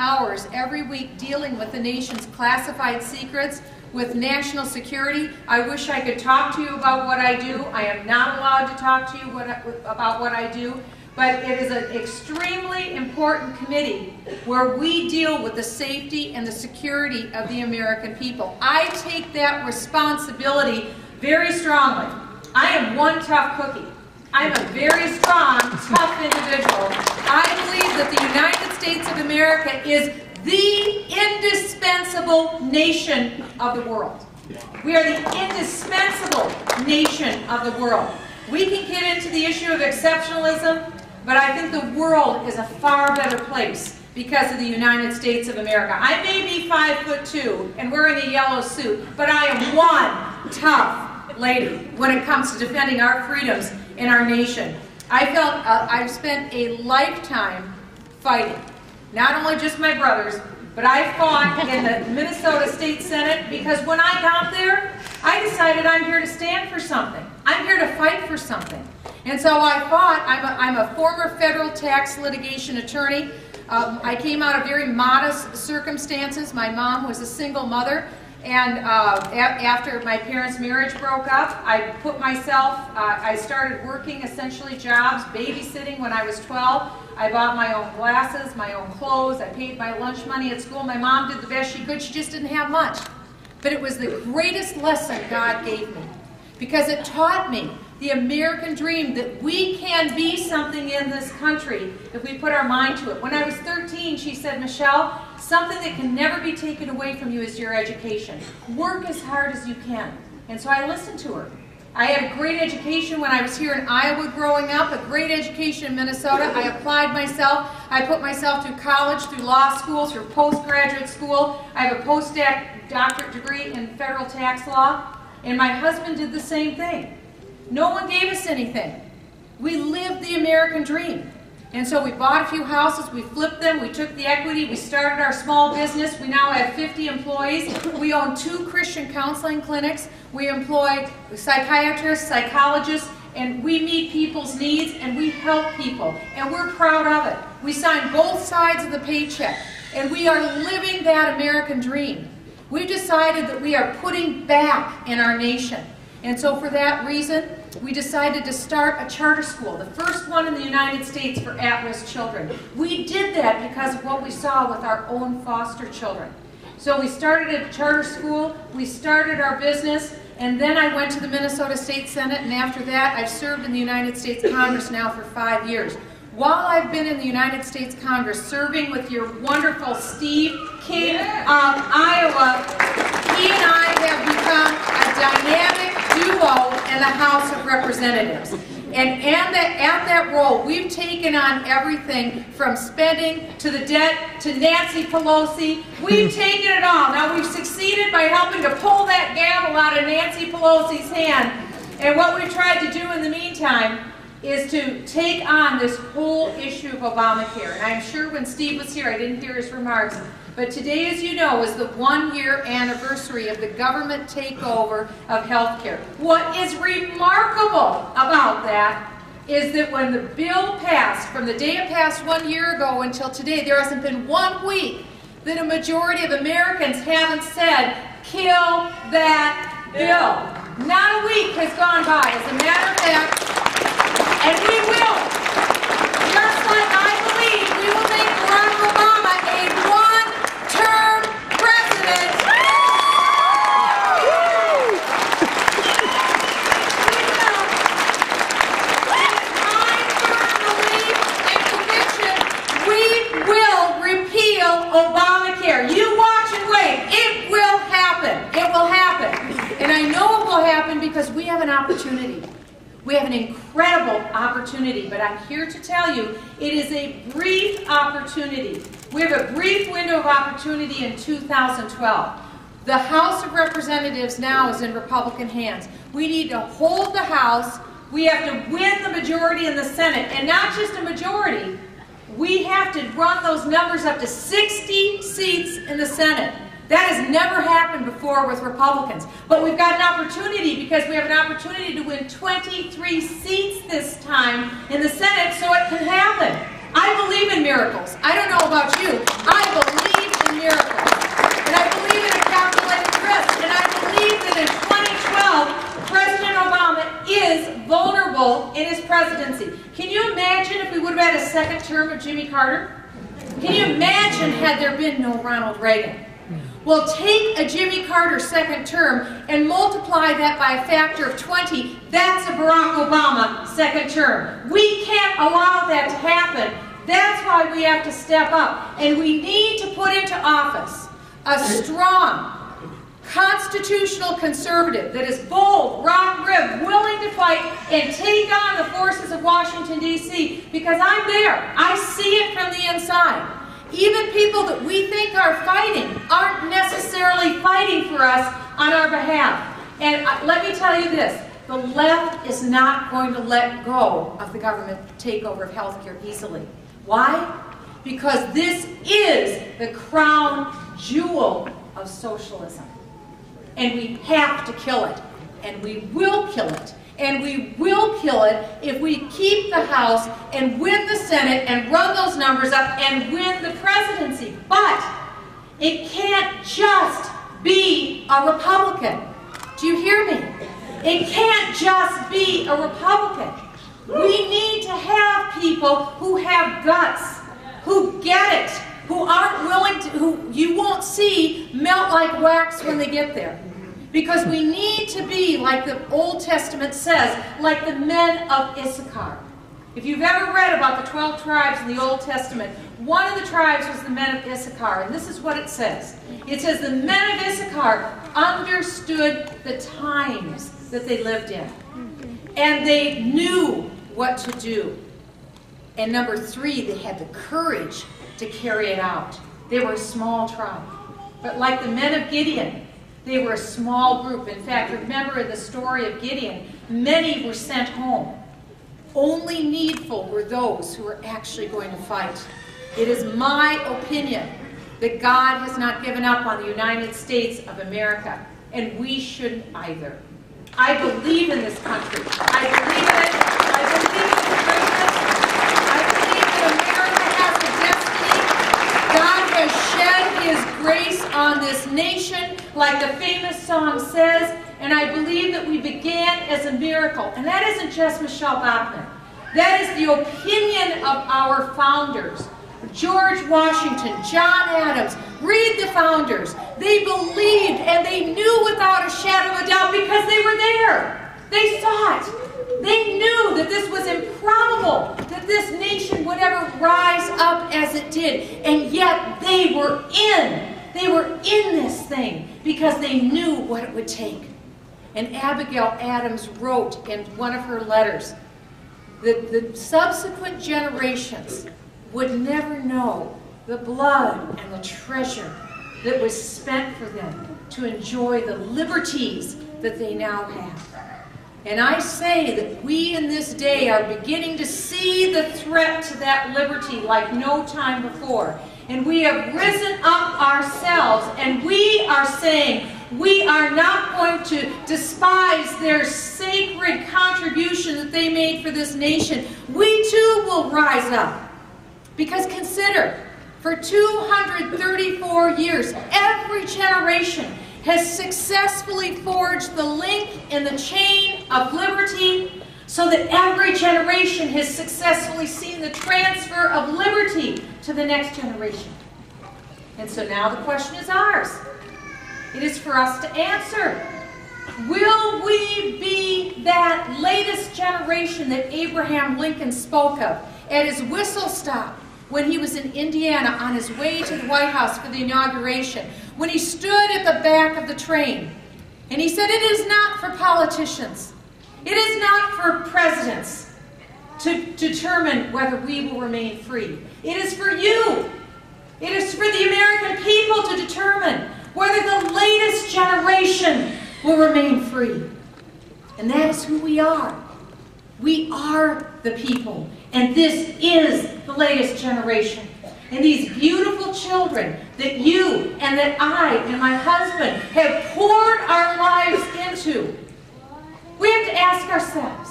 hours every week dealing with the nation's classified secrets, with national security. I wish I could talk to you about what I do. I am not allowed to talk to you about what I do, but it is an extremely important committee where we deal with the safety and the security of the American people. I take that responsibility very strongly. I am one tough cookie. I'm a very strong, tough individual. I believe that the United States of America is the indispensable nation of the world. We are the indispensable nation of the world. We can get into the issue of exceptionalism, but I think the world is a far better place because of the United States of America. I may be 5'2" and wearing a yellow suit, but I am one tough lady when it comes to defending our freedoms in our nation. I felt I've spent a lifetime fighting, not only just my brothers, but I fought in the Minnesota State Senate because when I got there, I decided I'm here to stand for something. I'm here to fight for something. And so I fought. I'm a former federal tax litigation attorney. I came out of very modest circumstances. My mom was a single mother. And after my parents' marriage broke up, I put myself, I started working essentially jobs, babysitting when I was 12. I bought my own glasses, my own clothes, I paid my lunch money at school. My mom did the best she could, she just didn't have much. But it was the greatest lesson God gave me, because it taught me the American dream, that we can be something in this country if we put our mind to it. When I was 13, she said, "Michelle, something that can never be taken away from you is your education. Work as hard as you can." And so I listened to her. I had a great education when I was here in Iowa growing up, a great education in Minnesota. I applied myself. I put myself through college, through law school, through postgraduate school. I have a doctorate degree in federal tax law. And my husband did the same thing. No one gave us anything. We lived the American dream. And so we bought a few houses, we flipped them, we took the equity, we started our small business. We now have 50 employees. We own 2 Christian counseling clinics. We employ psychiatrists, psychologists, and we meet people's needs and we help people. And we're proud of it. We sign both sides of the paycheck. And we are living that American dream. We've decided that we are putting back in our nation. And so for that reason, we decided to start a charter school, the first one in the United States for at-risk children. We did that because of what we saw with our own foster children. So we started a charter school, we started our business, and then I went to the Minnesota State Senate, and after that I've served in the United States Congress now for 5 years. While I've been in the United States Congress serving with your wonderful Steve King of Iowa, he and I have become a dynamic duo in the House of Representatives. And at that role, we've taken on everything from spending to the debt to Nancy Pelosi. We've taken it all. Now we've succeeded by helping to pull that gavel out of Nancy Pelosi's hand. And what we've tried to do in the meantime is to take on this whole issue of Obamacare. And I'm sure when Steve was here, I didn't hear his remarks, but today, as you know, is the 1-year anniversary of the government takeover of health care. What is remarkable about that is that when the bill passed, from the day it passed 1 year ago until today, there hasn't been 1 week that a majority of Americans haven't said, "Kill that bill." Not a week has gone by. As a matter of fact, and we will, just like I believe, we will make Barack Obama a one-term president. We will. It is my firm belief and conviction, we will repeal Obamacare. You watch and wait. It will happen. It will happen. And I know it will happen because we have an opportunity. We have an incredible opportunity, but I'm here to tell you it is a brief opportunity. We have a brief window of opportunity in 2012. The House of Representatives now is in Republican hands. We need to hold the House. We have to win the majority in the Senate, and not just a majority. We have to run those numbers up to 60 seats in the Senate. That has never happened before with Republicans. But we've got an opportunity because we have an opportunity to win 23 seats this time in the Senate, so it can happen. I believe in miracles. I don't know about you. I believe in miracles. And I believe in a calculated risk. And I believe that in 2012, President Obama is vulnerable in his presidency. Can you imagine if we would have had a second term of Jimmy Carter? Can you imagine had there been no Ronald Reagan? Well, take a Jimmy Carter second term and multiply that by a factor of 20. That's a Barack Obama second term. We can't allow that to happen. That's why we have to step up. And we need to put into office a strong, constitutional conservative that is bold, rock-ribbed, willing to fight and take on the forces of Washington, D.C. Because I'm there. I see it from the inside. Even people that we think are fighting aren't necessarily fighting for us on our behalf. And let me tell you this, the left is not going to let go of the government takeover of healthcare easily. Why? Because this is the crown jewel of socialism. And we have to kill it. And we will kill it. And we will kill it if we keep the House and win the Senate and run those numbers up and win the presidency. But it can't just be a Republican. Do you hear me? It can't just be a Republican. We need to have people who have guts, who get it, who aren't willing to, who you won't see melt like wax when they get there. Because we need to be, like the Old Testament says, like the men of Issachar. If you've ever read about the 12 tribes in the Old Testament, one of the tribes was the men of Issachar, and this is what it says. It says the men of Issachar understood the times that they lived in, and they knew what to do. And number 3, they had the courage to carry it out. They were a small tribe. But like the men of Gideon, they were a small group. In fact, remember in the story of Gideon, many were sent home. Only needful were those who were actually going to fight. It is my opinion that God has not given up on the United States of America, and we shouldn't either. I believe in this country. I believe in it. I believe in its greatness. I believe that America has a destiny. God has shed His grace on this nation, like the famous song says, and I believe that we began as a miracle. And that isn't just Michele Bachmann. That is the opinion of our founders. George Washington, John Adams, read the founders. They believed and they knew without a shadow of a doubt because they were there. They saw it. They knew that this was improbable, that this nation would ever rise up as it did. And yet they were in. They were in this thing because they knew what it would take. And Abigail Adams wrote in one of her letters that the subsequent generations would never know the blood and the treasure that was spent for them to enjoy the liberties that they now have. And I say that we in this day are beginning to see the threat to that liberty like no time before. And we have risen up ourselves and we are saying we are not going to despise their sacred contribution that they made for this nation. We too will rise up. Because consider, for 234 years, every generation has successfully forged the link in the chain of liberty so that every generation has successfully seen the transfer of liberty to the next generation. And so now the question is ours. It is for us to answer. Will we be that latest generation that Abraham Lincoln spoke of at his whistle stop when he was in Indiana on his way to the White House for the inauguration, when he stood at the back of the train and he said, it is not for politicians, it is not for presidents to determine whether we will remain free. It is for you. It is for the American people to determine whether the latest generation will remain free. And that is who we are. We are the people. And this is the latest generation. And these beautiful children that you and that I and my husband have poured our lives into, we have to ask ourselves,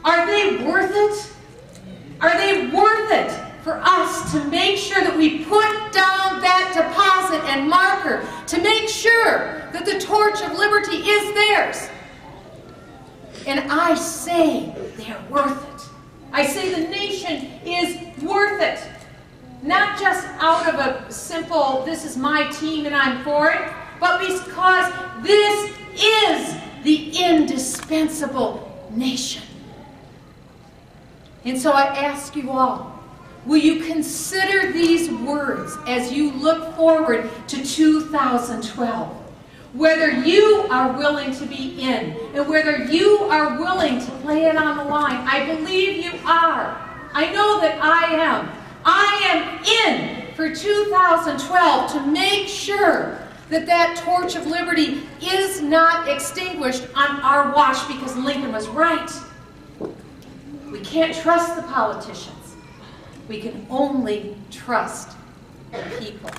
are they worth it? Are they worth it for us to make sure that we put down that deposit and marker to make sure that the torch of liberty is theirs? And I say they're worth it. I say the nation is worth it. Not just out of a simple, this is my team and I'm for it, but because this is the indispensable nation. And so I ask you all, will you consider these words as you look forward to 2012? Whether you are willing to be in and whether you are willing to lay it on the line. I believe you are. I know that I am. I am in for 2012 to make sure that that torch of liberty is not extinguished on our watch, because Lincoln was right. We can't trust the politicians. We can only trust the people.